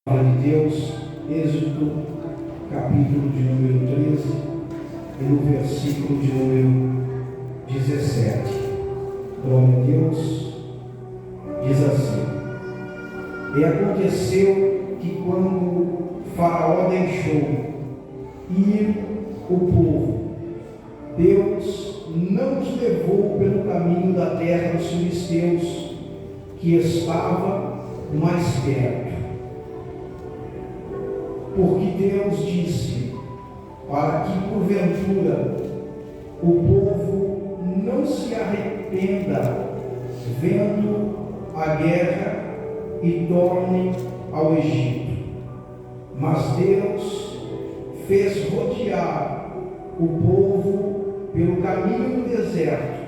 Palavra de Deus, Êxodo, capítulo de número 13, e no versículo de número 17. Glória a Deus, diz assim: E aconteceu que quando Faraó deixou ir o povo, Deus não os levou pelo caminho da terra dos filisteus, que estava mais perto. Porque Deus disse, para que porventura o povo não se arrependa vendo a guerra e torne ao Egito. Mas Deus fez rodear o povo pelo caminho do deserto,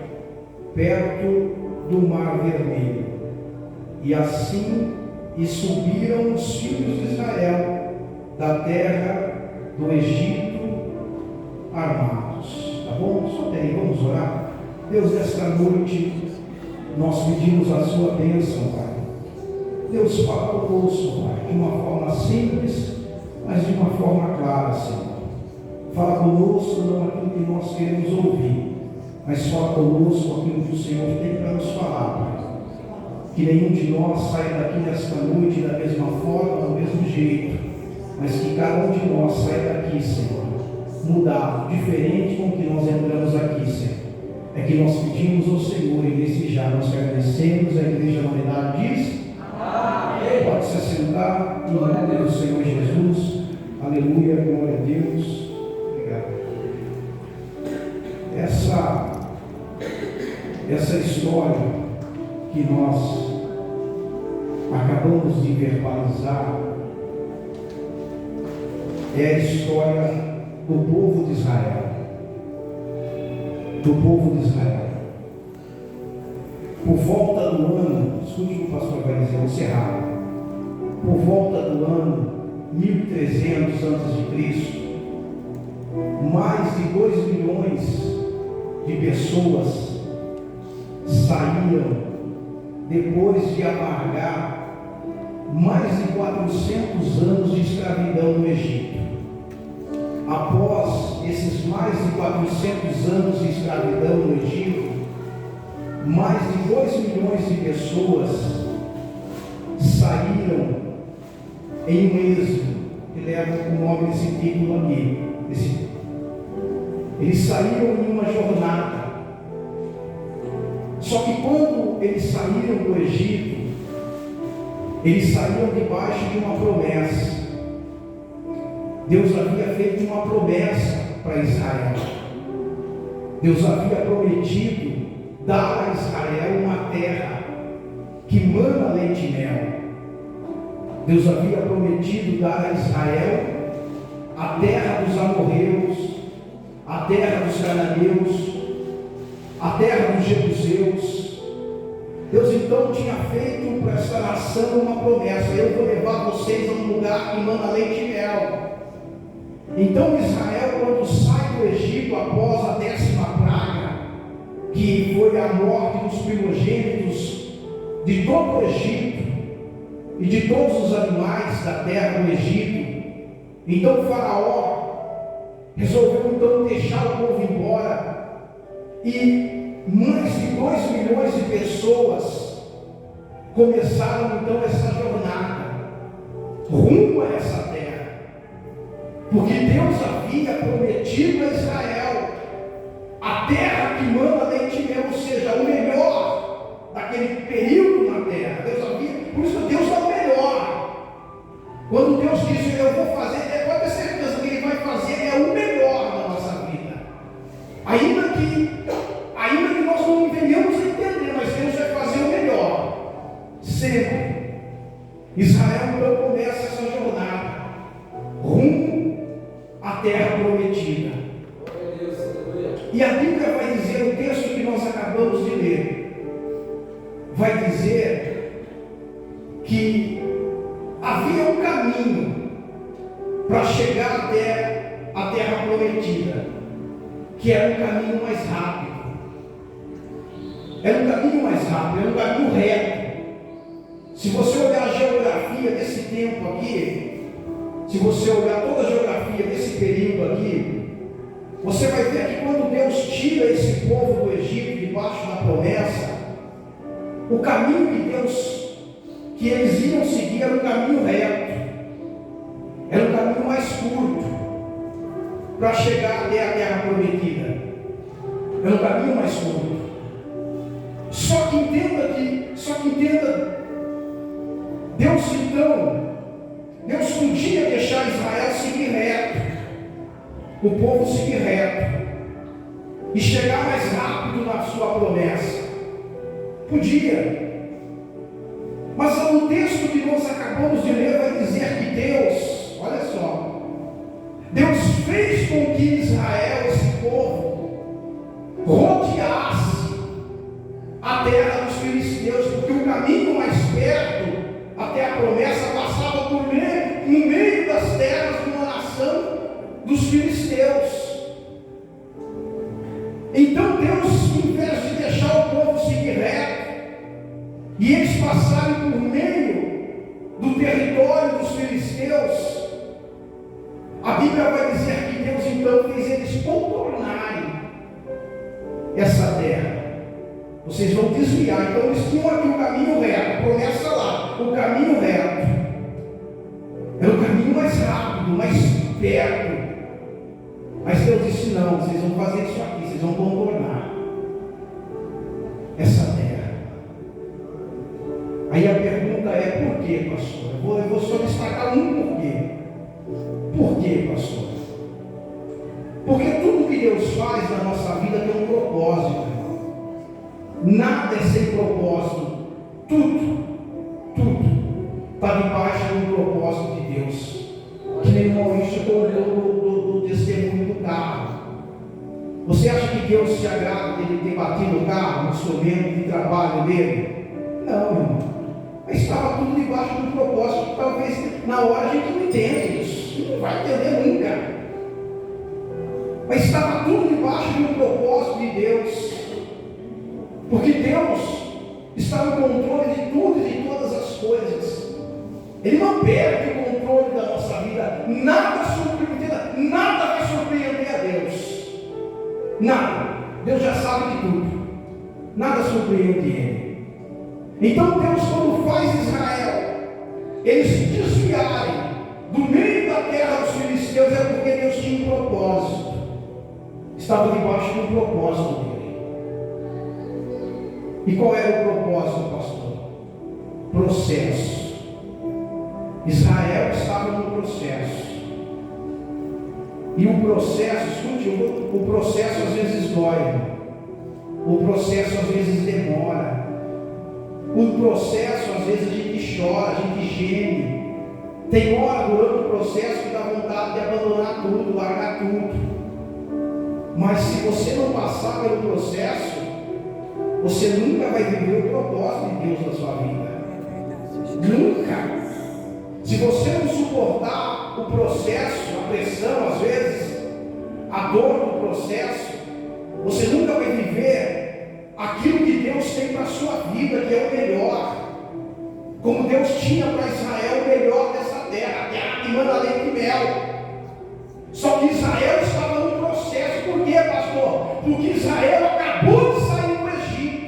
perto do Mar Vermelho. E assim subiram os filhos de Israel da terra do Egito armados. Tá bom? Só tem, vamos orar. Deus, nesta noite nós pedimos a sua bênção, Pai. Deus, fala conosco, Pai, de uma forma simples, mas de uma forma clara, Senhor. Fala conosco não aquilo que nós queremos ouvir, mas fala conosco aquilo que o Senhor tem para nos falar, Pai. Que nenhum de nós saia daqui nesta noite da mesma forma, do mesmo jeito, mas que cada um de nós saia daqui, Senhor, mudado, diferente com o que nós entramos aqui, Senhor. É que nós pedimos ao Senhor e desde já nós agradecemos. A igreja na unidade diz: Amém. Pode se assentar em nome do Senhor Jesus. Aleluia, glória a Deus. Obrigado. Essa história que nós acabamos de verbalizar é a história do povo de Israel. Do povo de Israel. Por volta do ano, escute o que o pastor vai dizer, vou encerrar. Por volta do ano 1300 a.C., mais de 2 milhões de pessoas saíram depois de amargar mais de 400 anos de escravidão no Egito. Após esses mais de 400 anos de escravidão no Egito, mais de 2 milhões de pessoas saíram em um êxodo, que leva o nome desse título aqui. Eles saíram em uma jornada. Só que quando eles saíram do Egito, eles saíram debaixo de uma promessa. Deus havia feito uma promessa para Israel. Deus havia prometido dar a Israel uma terra que mana leite e mel. Deus havia prometido dar a Israel a terra dos amorreus, a terra dos cananeus, a terra dos jebuseus. Deus então tinha feito para essa nação uma promessa: eu vou levar vocês a um lugar que mana leite e mel. Então Israel, quando sai do Egito após a 10ª praga, que foi a morte dos primogênitos de todo o Egito e de todos os animais da terra do Egito, então Faraó resolveu então deixar o povo embora, e mais de 2 milhões de pessoas começaram então essa jornada rumo a essa terra, porque Deus havia prometido a Israel a terra que mana leite e mel, ou seja, o melhor daquele período na terra. Deus havia, por isso Deus dá o melhor. Quando Deus diz eu vou fazer, pode ter certeza que Ele vai fazer o melhor na nossa vida, ainda que nós não venhamos a entender, mas Deus vai fazer o melhor, sempre. Israel então começa essa jornada rumo à terra prometida. E a Bíblia vai dizer, o texto que nós acabamos de ler, vai dizer que havia um caminho para chegar até a terra prometida, que era um caminho mais rápido. Era um caminho mais rápido, era um caminho reto. Se você olhar a geografia desse tempo aqui, se você olhar toda a geografia desse período aqui, você vai ver que quando Deus tira esse povo do Egito debaixo da promessa, o caminho que eles iam seguir era um caminho reto, era um caminho mais curto para chegar até a terra prometida. Era um caminho mais curto. Só que entenda, Deus podia deixar Israel seguir reto, o povo seguir reto, e chegar mais rápido na sua promessa. Podia. Mas no texto que nós acabamos de ler vai dizer que Deus, olha só, Deus fez com que Israel, esse povo, rodeasse a terra dos filisteus, porque o caminho mais perto até a promessa passava no meio das terras de uma nação dos filisteus. Então Deus, em vez de deixar o povo seguir reto e eles passarem por meio do território dos filisteus, a Bíblia vai dizer que Deus então fez eles contornarem essa terra. Vocês vão desviar. Então eles tinham aqui o caminho reto, promessa lá, o caminho reto era o caminho mais rápido, mais perto. Mas Deus disse: não, vocês vão fazer isso aqui, vocês vão contornar essa terra. Aí a pergunta é: por quê, pastor? Eu vou só destacar um porquê. Por quê, pastor? Porque tudo que Deus faz na nossa vida tem um propósito, irmão. Nada é sem propósito. Tudo está debaixo do propósito de Deus. Que nem o Maurício contou do testemunho do carro. Você acha que Deus se agrada dele ter batido o carro no instrumento de trabalho dele? Não, irmão. Mas estava tudo debaixo do propósito, que talvez na hora a gente não entende isso. Não vai entender nunca. Mas estava tudo debaixo do propósito de Deus. Porque Deus está no controle de tudo e de todas as coisas. Ele não perde o controle da nossa vida. Nada vai surpreender a Deus. Nada. Deus já sabe de tudo. Nada surpreende Ele. Então Deus, quando faz Israel eles desviarem do meio da terra dos filisteus, é porque Deus tinha um propósito. Estava debaixo de um propósito dele. E qual era o propósito, pastor? Processo. Israel estava no processo. E o processo, escute, o processo às vezes dói. O processo às vezes demora. O processo às vezes a gente chora, a gente geme. Tem hora durante o processo que dá vontade de abandonar tudo, largar tudo. Mas se você não passar pelo processo, você nunca vai viver o propósito de Deus na sua vida. Nunca. Se você não suportar o processo, a pressão às vezes, a dor do processo, você nunca vai viver aquilo que Deus tem para a sua vida, que é o melhor. Como Deus tinha para Israel o melhor dessa terra, a terra que manda leite e mel. Só que Israel estava no processo. Por quê, pastor? Porque Israel acabou de sair do Egito.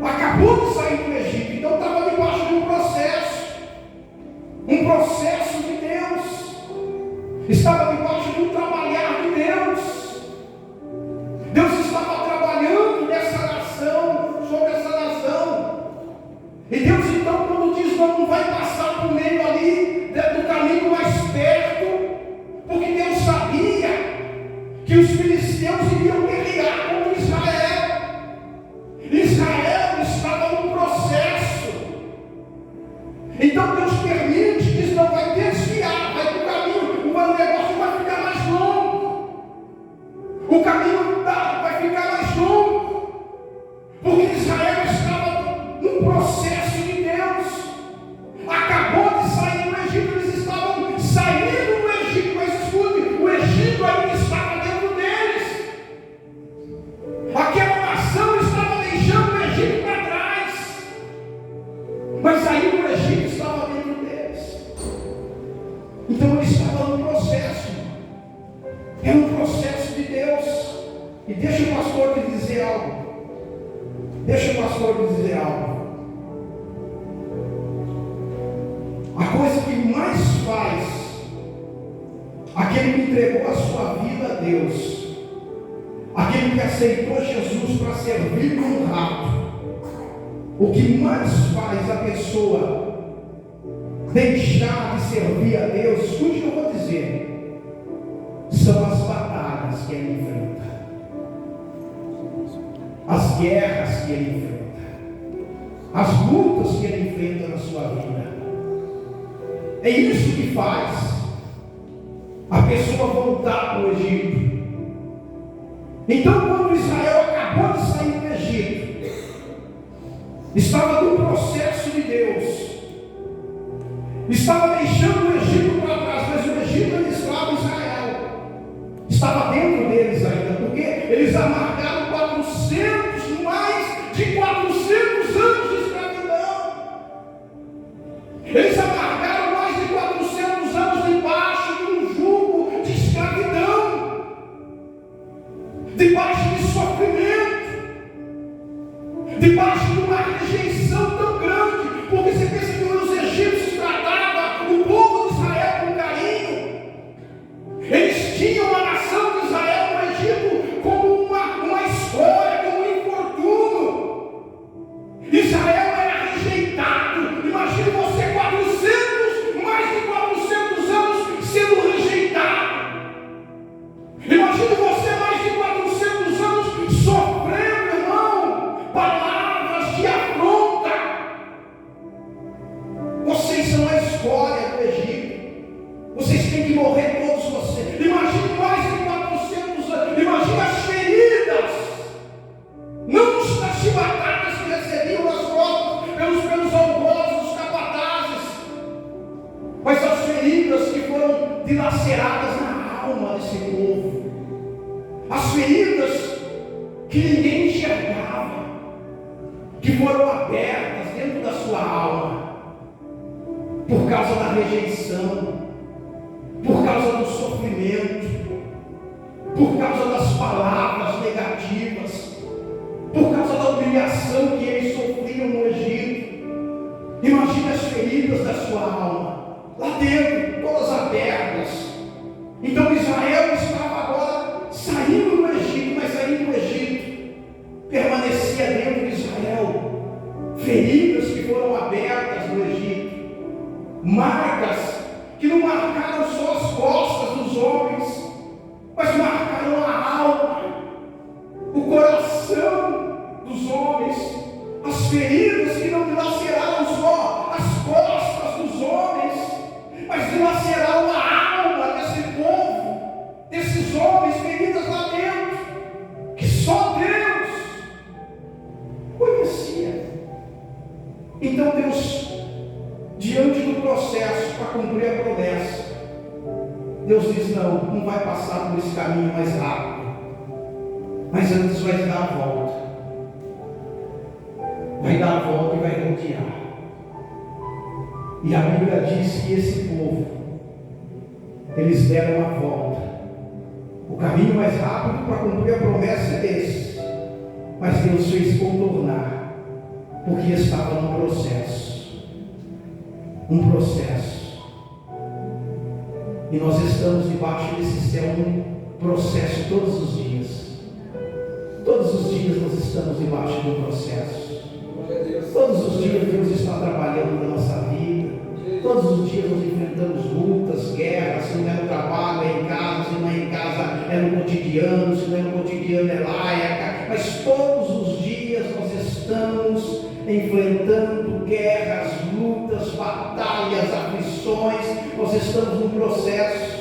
Acabou de sair do Egito. Então estava debaixo de um processo. Um processo de Deus. Estava debaixo de um trabalhar de Deus. Deus estava trabalhando nessa nação, sobre essa nação. E Deus então, quando diz não vai passar por meio ali do caminho mais perto, porque Deus sabia que os filisteus iriam guerrear contra Israel. Israel estava no processo. Então Deus permite, diz não vai desviar, vai para o caminho, o negócio vai ficar mais longo. O caminho vai ficar mais longo. Porque Israel estava no processo de Deus. Acabou de sair do Egito, eles estavam saindo do Egito, mas escute, o Egito ainda estava dentro deles. Aquela nação estava deixando o Egito para trás. Então ele estava no processo. Era um processo de Deus. E deixa o pastor te dizer algo. Deixa o pastor te dizer algo. A coisa que mais faz aquele que entregou a sua vida a Deus, aquele que aceitou Jesus para servir como rato, o que mais faz a pessoa deixar de servir a Deus, escute o que eu vou dizer, são as batalhas que ele enfrenta, as guerras que ele enfrenta, as lutas que ele enfrenta na sua vida. É isso que faz a pessoa voltar para o Egito. Então, quando Israel acabou de sair do Egito, estava no processo de Deus, estava deixando o Egito para trás, mas o Egito ainda estava em Israel, estava dentro deles ainda, porque eles amargaram mais de 400 anos de escravidão. Eles amargaram mais de 400 anos debaixo de um jugo de escravidão, debaixo de sofrimento, debaixo de uma rejeição tão grande, porque você pensa que os egípcios tratavam o povo de Israel com carinho. Eles tinham a nação de Israel no Egito como uma escolha, como um infortúnio. Israel era rejeitado. Imagine você mais de 400 anos sendo rejeitado. Imagine você mais de 400 anos sofrendo, irmão, palavras de afronta. Vocês são a escolha do Egito. Vocês têm que morrer todos vocês. Imagine mais de 400 anos. Imagine as feridas, não as chibatadas que recebiam nas costas pelos algozes, os capatazes, mas as feridas que foram dilaceradas na alma desse povo, as feridas que ninguém enxergava, que foram abertas dentro da sua alma, por causa da rejeição, por causa do sofrimento, por causa das palavras negativas, por causa da humilhação que eles sofriam no Egito. Imagine as feridas da sua alma, lá dentro, todas abertas. Então Israel estava agora saindo do Egito, mas saindo do Egito permanecia dentro de Israel feridas que foram abertas no Egito, marcas que não marcaram só as costas dos homens, mas marcaram a alma, o coração dos homens, as feridas que não dilaceraram só as costas dos homens, mas dilaceraram a alma desse povo, desses homens, feridas lá dentro, que só Deus conhecia. Então Deus, diante do processo para cumprir a promessa, Deus diz: não vai passar por esse caminho mais rápido, mas antes vai dar a volta. Vai dar a volta e vai rodear. E a Bíblia diz que esse povo, eles deram a volta. O caminho mais rápido para cumprir a promessa é esse, mas Deus fez contornar, porque estava no processo. Um processo. E nós estamos debaixo desse céu num processo todos os dias. Todos os dias nós estamos debaixo de um processo. Todos os dias Deus está trabalhando na nossa vida. Todos os dias nós enfrentamos lutas, guerras. Se não é no trabalho, é em casa. Se não é em casa, é no cotidiano. Se não é no cotidiano, é lá. Mas todos os dias nós estamos enfrentando guerras, lutas, batalhas, aflições. Nós estamos num processo.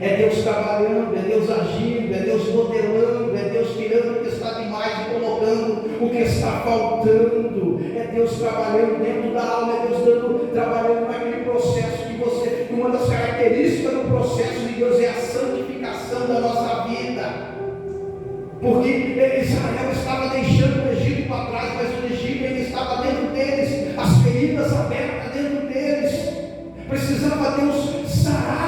É Deus trabalhando, é Deus agindo, é Deus modelando, é Deus tirando o que está demais e colocando o que está faltando. É Deus trabalhando dentro da alma, é Deus trabalhando naquele processo que você. Uma das características do processo de Deus é a santificação da nossa vida. Porque Israel estava deixando o Egito para trás, mas o Egito ainda estava dentro deles, as feridas abertas dentro deles. Precisava Deus sarar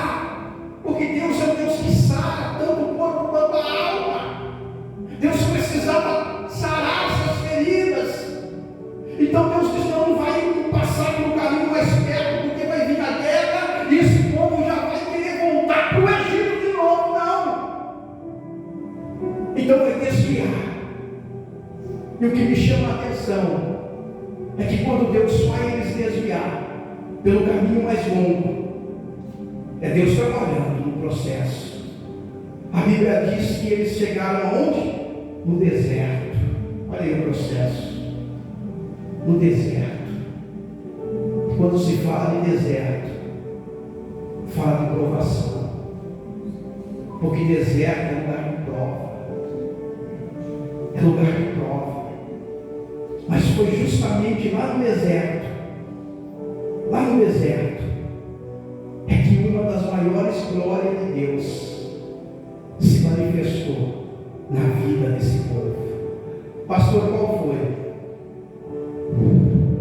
pelo caminho mais longo. É Deus trabalhando no processo. A Bíblia diz que eles chegaram aonde? No deserto. Olha aí o processo. No deserto. Quando se fala de deserto, fala de provação. Porque deserto é lugar de prova. É lugar de prova. Mas foi justamente lá no deserto, é que uma das maiores glórias de Deus se manifestou na vida desse povo. Pastor, qual foi?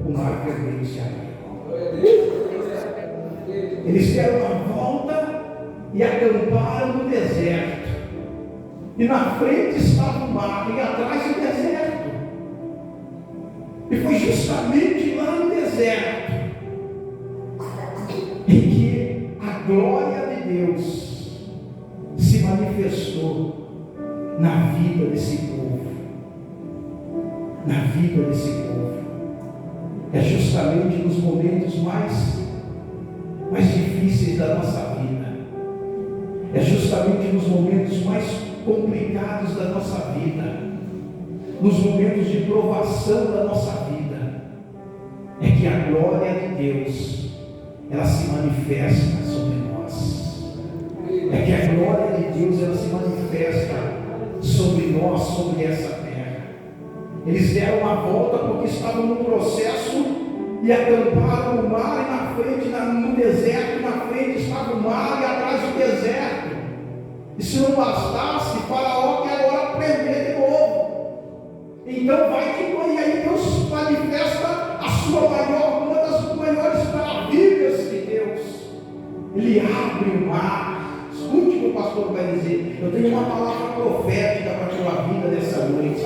O mar vermelho se abriu. Eles deram uma volta e acamparam no deserto. E na frente estava o mar e atrás o deserto. E foi justamente lá no deserto em que a glória de Deus se manifestou na vida desse povo. Na vida desse povo. É justamente nos momentos mais difíceis da nossa vida. É justamente nos momentos mais complicados da nossa vida, nos momentos de provação da nossa vida, é que a glória de Deus ela se manifesta sobre nós. É que a glória de Deus ela se manifesta sobre nós, sobre essa terra. Eles deram uma volta porque estavam no processo e acamparam no mar, e na frente, no deserto, na frente estava o mar e atrás o deserto. E se não bastasse, Faraó quer agora prender de novo. Então vai que e aí Deus manifesta a sua uma das maiores maravilhas de Deus. Ele abre o mar. Escute o que o pastor vai dizer. Eu tenho uma palavra profética para a tua vida nessa noite.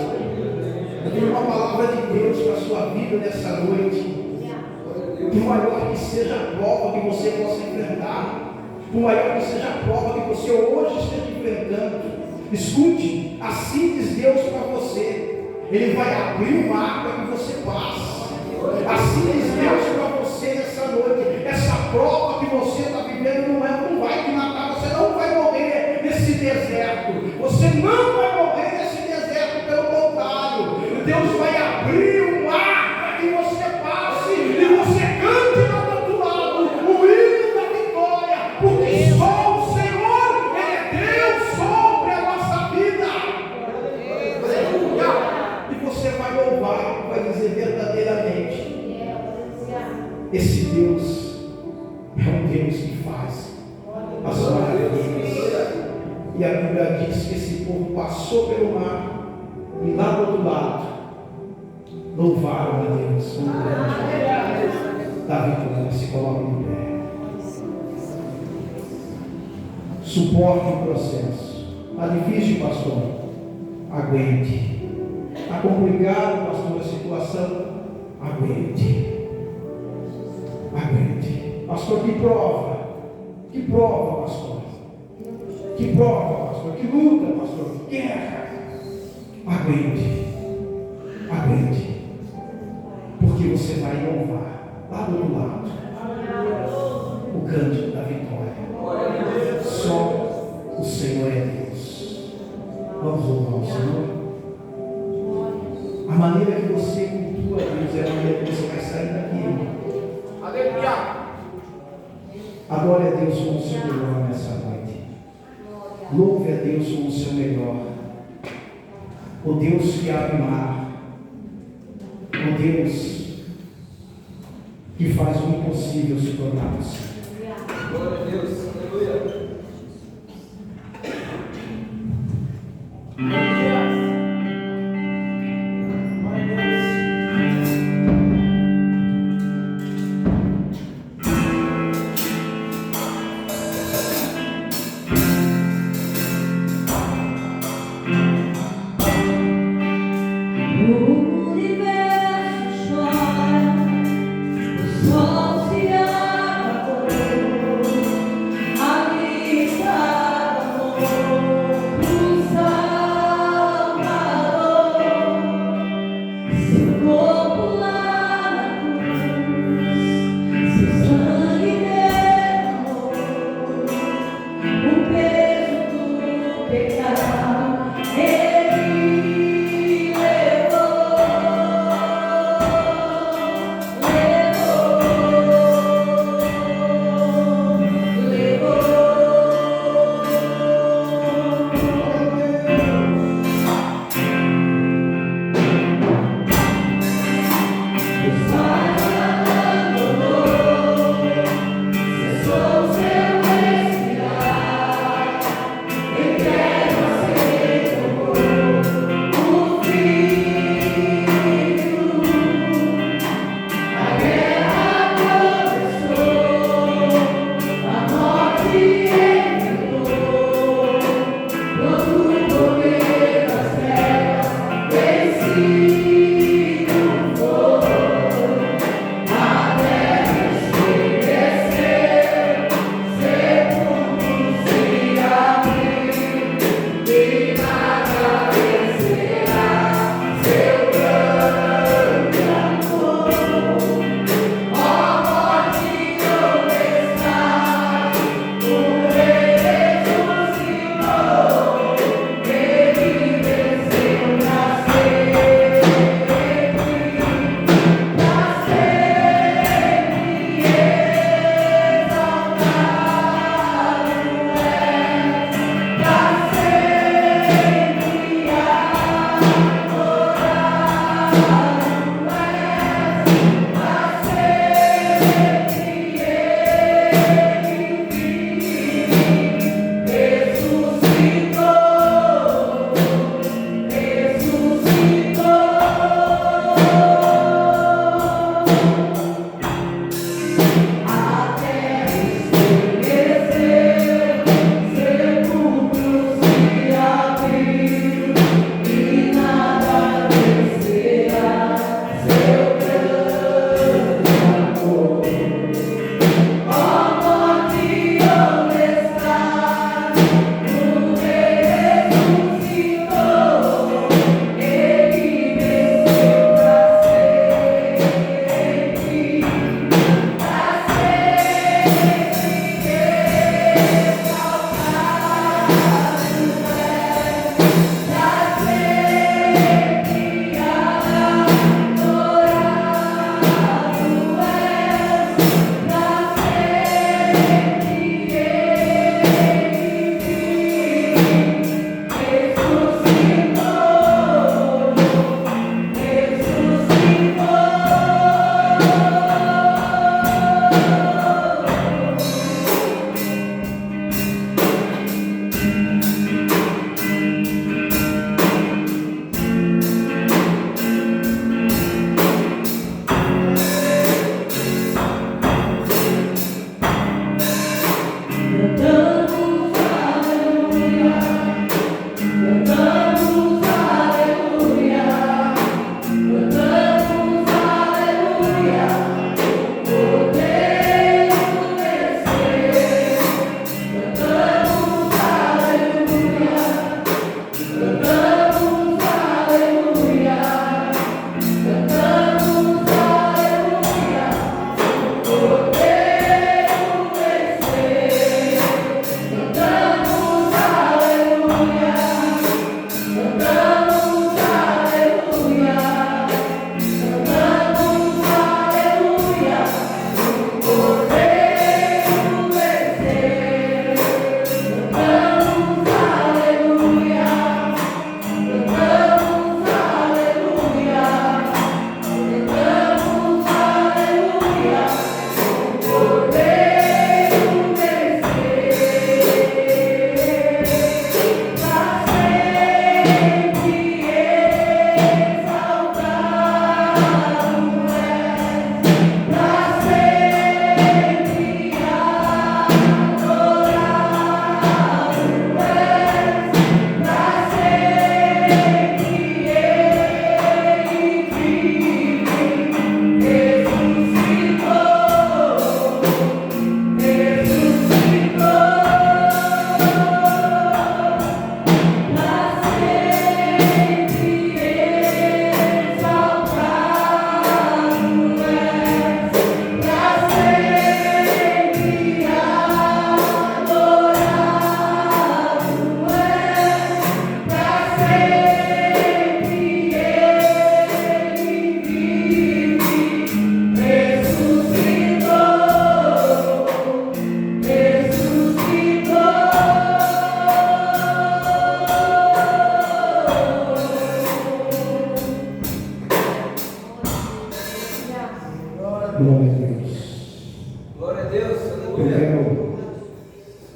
Eu tenho uma palavra de Deus para a sua vida nessa noite. Por maior que seja a prova que você possa enfrentar, por maior que seja a prova que você hoje esteja enfrentando, escute, assim diz Deus para você: Ele vai abrir o mar para que você passe. Assim diz Deus para você nessa noite. Essa prova que você está vivendo não vai te matar, você não vai morrer nesse deserto, você não vai morrer nesse deserto, pelo contrário, Deus vai abrir o mar para que você passe e você cante lá do outro lado o hino da vitória, porque só o Senhor é Deus sobre a nossa vida. E você vai louvar, vai dizer verdadeiramente: esse Deus é um Deus que faz as maravilhas. E a Bíblia diz que esse povo passou pelo mar e lá do outro lado louvaram a Deus. Da vitória, se coloca em pé. Suporte o processo. Está difícil, pastor? Aguente. Está complicado, pastor, a situação? Aguente. Aguente. Pastor, que prova? Que prova, pastor? Que prova, pastor? Que luta, pastor? Que guerra? Aguente. Aguente. Porque você vai louvar lá do outro lado o cântico da vitória. Só o Senhor é Deus. Vamos louvar o Senhor. A maneira que você cultua Deus é a maneira que você vai sair daqui. Aleluia. Adore a Deus com o seu melhor nessa noite. Louve a Deus com o seu melhor. O Deus que abre mar. O Deus que faz o impossível se tornar possível. Glória a Deus. Aleluia. O sol se apagou.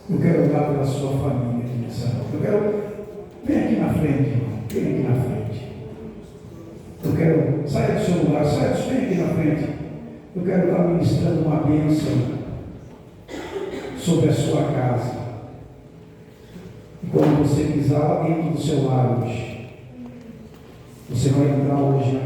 Eu quero orar pela sua família aqui nessa noite. Vem aqui na frente, irmão. Vem aqui na frente. Saia do seu lugar, vem aqui na frente. Eu quero estar ministrando uma bênção sobre a sua casa. E quando você pisar lá dentro do seu lar hoje, você vai entrar hoje na casa.